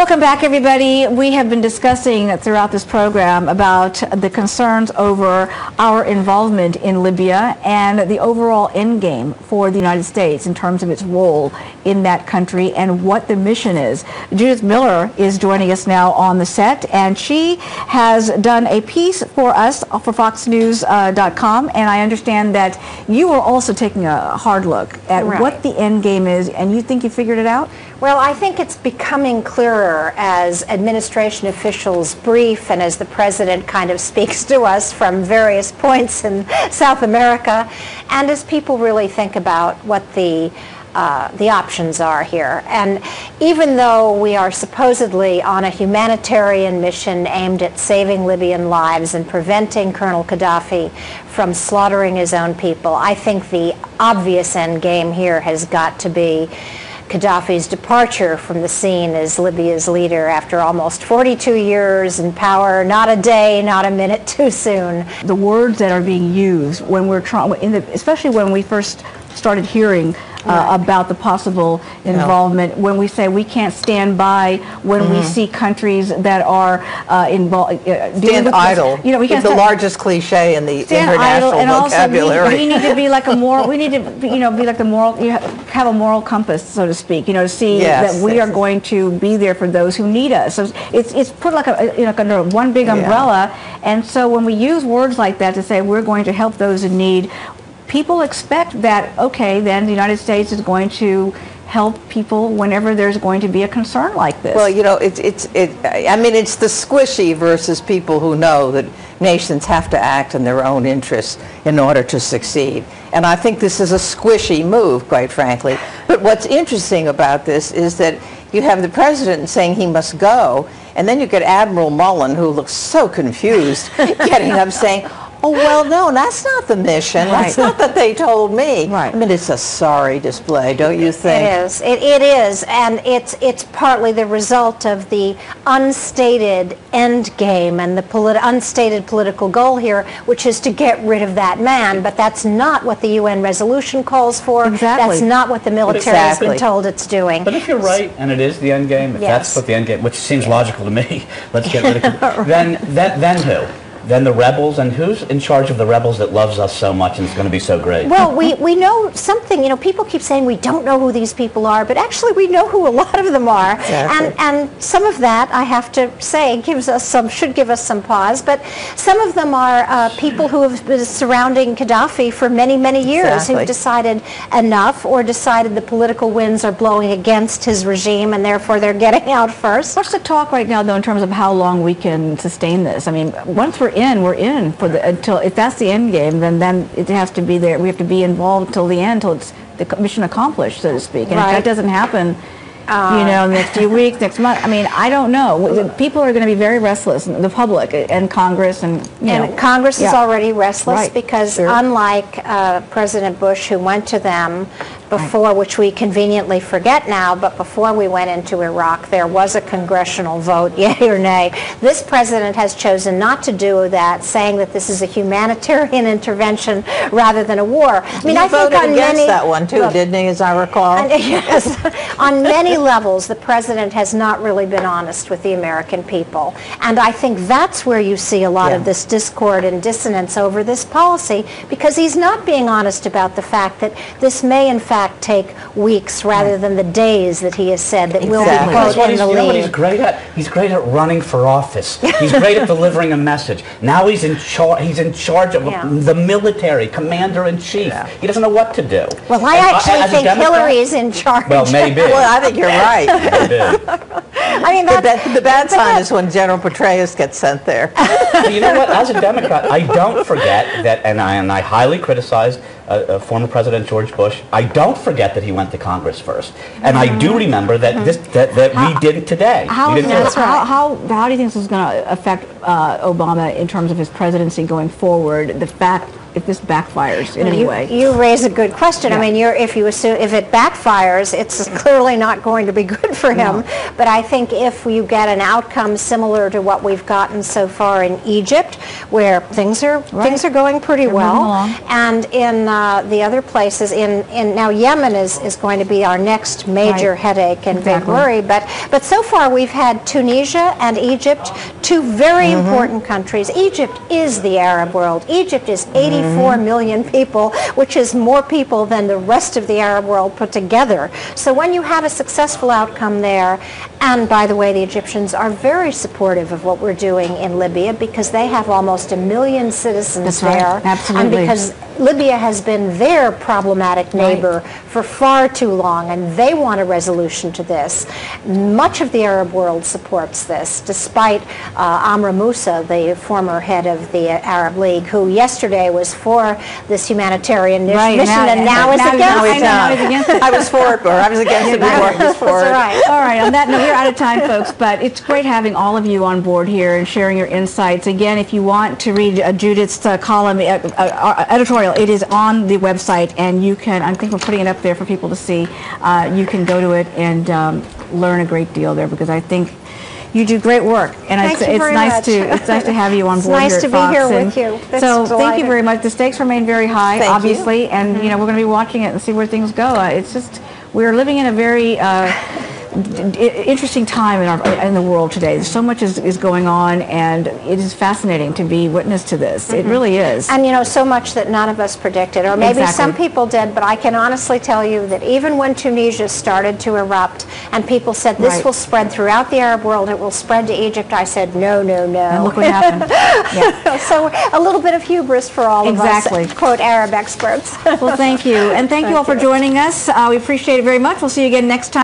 Welcome back, everybody. We have been discussing throughout this program about the concerns over our involvement in Libya and the overall end game for the United States in terms of its role in that country and what the mission is. Judith Miller is joining us now on the set, and she has done a piece for us for FoxNews.com, and I understand that you are also taking a hard look at what the end game is, and you think you figured it out? Well, I think it's becoming clearer as administration officials brief and as the president kind of speaks to us from various points in South America, and as people really think about what the options are here. And even though we are supposedly on a humanitarian mission aimed at saving Libyan lives and preventing Colonel Gaddafi from slaughtering his own people, I think the obvious end game here has got to be Gaddafi's departure from the scene as Libya's leader after almost 42 years in power, not a day, not a minute too soon. The words that are being used when we're trying, especially when we first started hearing about the possible involvement, when we say we can't stand by when we see countries that are involved. Stand idle. You know, we can't the largest cliche in the international vocabulary. Also we need to be like a moral. We need to, be like the moral. Have a moral compass, so to speak. You know, to see that we are going to be there for those who need us. So it's put like under one big umbrella, and so when we use words like that to say we're going to help those in need, people expect that, okay, then the United States is going to help people whenever there's going to be a concern like this. Well, you know, I mean, it's the squishy versus people who know that nations have to act in their own interests in order to succeed. And I think this is a squishy move, quite frankly. But what's interesting about this is that you have the president saying he must go, and then you get Admiral Mullen, who looks so confused, getting up saying, oh, well, no, that's not the mission. That's not that they told me. I mean, it's a sorry display, don't you think? It is. It is, and it's partly the result of the unstated end game and the unstated political goal here, which is to get rid of that man. But that's not what the UN resolution calls for. Exactly. That's not what the military has been told it's doing. But if you're right, and it is the end game, if that's what the end game, which seems logical to me, let's get rid of it. Then who? Then the rebels, and who's in charge of the rebels that loves us so much and is going to be so great? Well, we know something. You know, people keep saying we don't know who these people are, but actually we know who a lot of them are. Exactly. And some of that, I have to say, should give us some pause. But some of them are people who have been surrounding Gaddafi for many, many years, who've decided enough, or decided the political winds are blowing against his regime, and therefore they're getting out first. What's the talk right now, though, in terms of how long we can sustain this? I mean, once we're in for until, if that's the end game, then it has to be there. We have to be involved till the end, till it's the mission accomplished, so to speak. And if that doesn't happen, you know, next few weeks, next month, I mean, I don't know. People are going to be very restless, the public and Congress, and Congress is already restless because unlike President Bush, who went to them before, which we conveniently forget now, but before we went into Iraq, there was a congressional vote, yea or nay. This president has chosen not to do that, saying that this is a humanitarian intervention rather than a war. I mean, I think on against that one too, didn't he, as I recall? Yes, on many levels, the president has not really been honest with the American people, and I think that's where you see a lot of this discord and dissonance over this policy, because he's not being honest about the fact that this may in fact take weeks rather than the days that he has said that will be quote in the lead. You know what he's great at? He's great at running for office. He's great at delivering a message. Now he's in charge of the military, commander-in-chief. He doesn't know what to do. Well, I actually think Hillary's in charge. Well, maybe. Well, I think you're right. I mean, the bad sign is when General Petraeus gets sent there. You know what? As a Democrat, I don't forget that, and I highly criticized former President George Bush. I don't forget that he went to Congress first, and I do remember that that we didn't today. How do you think this is going to affect Obama in terms of his presidency going forward? The fact if this backfires in any way? You raise a good question. Yeah. I mean, if it backfires, it's clearly not going to be good for him. No. But I think if you get an outcome similar to what we've gotten so far in Egypt, where things are going pretty well, and in the other places, now Yemen is going to be our next major headache and big worry. But so far we've had Tunisia and Egypt, two very important countries. Egypt is the Arab world. Egypt is 84 million people, which is more people than the rest of the Arab world put together. So when you have a successful outcome there, and by the way, the Egyptians are very supportive of what we're doing in Libya because they have almost 1 million citizens there. Absolutely. And because Libya has been their problematic neighbor for far too long, and they want a resolution to this. Much of the Arab world supports this, despite Amr Moussa, the former head of the Arab League, who yesterday was for this humanitarian mission, and now is against it. I was for it, or I was against it before. I was for it. Right. All right, on that note, we're out of time, folks, but it's great having all of you on board here and sharing your insights. Again, if you want to read Judith's column, editorial, it is on the website, and you can, I think we're putting it up there for people to see. You can go to it and learn a great deal there, because I think you do great work, and it's nice to have you on board here at Fox. It's nice to be here with you. So thank you very much. The stakes remain very high, obviously, and you know, we're going to be watching it and see where things go. It's just, we're living in a very interesting time in the world today. So much is going on, and it is fascinating to be witness to this. It really is. And you know, so much that none of us predicted, or maybe some people did, but I can honestly tell you that even when Tunisia started to erupt and people said this will spread throughout the Arab world, it will spread to Egypt, I said no, no, no. And look what happened. So a little bit of hubris for all of us, quote, Arab experts. Well, thank you. And thank you all for joining us. We appreciate it very much. We'll see you again next time.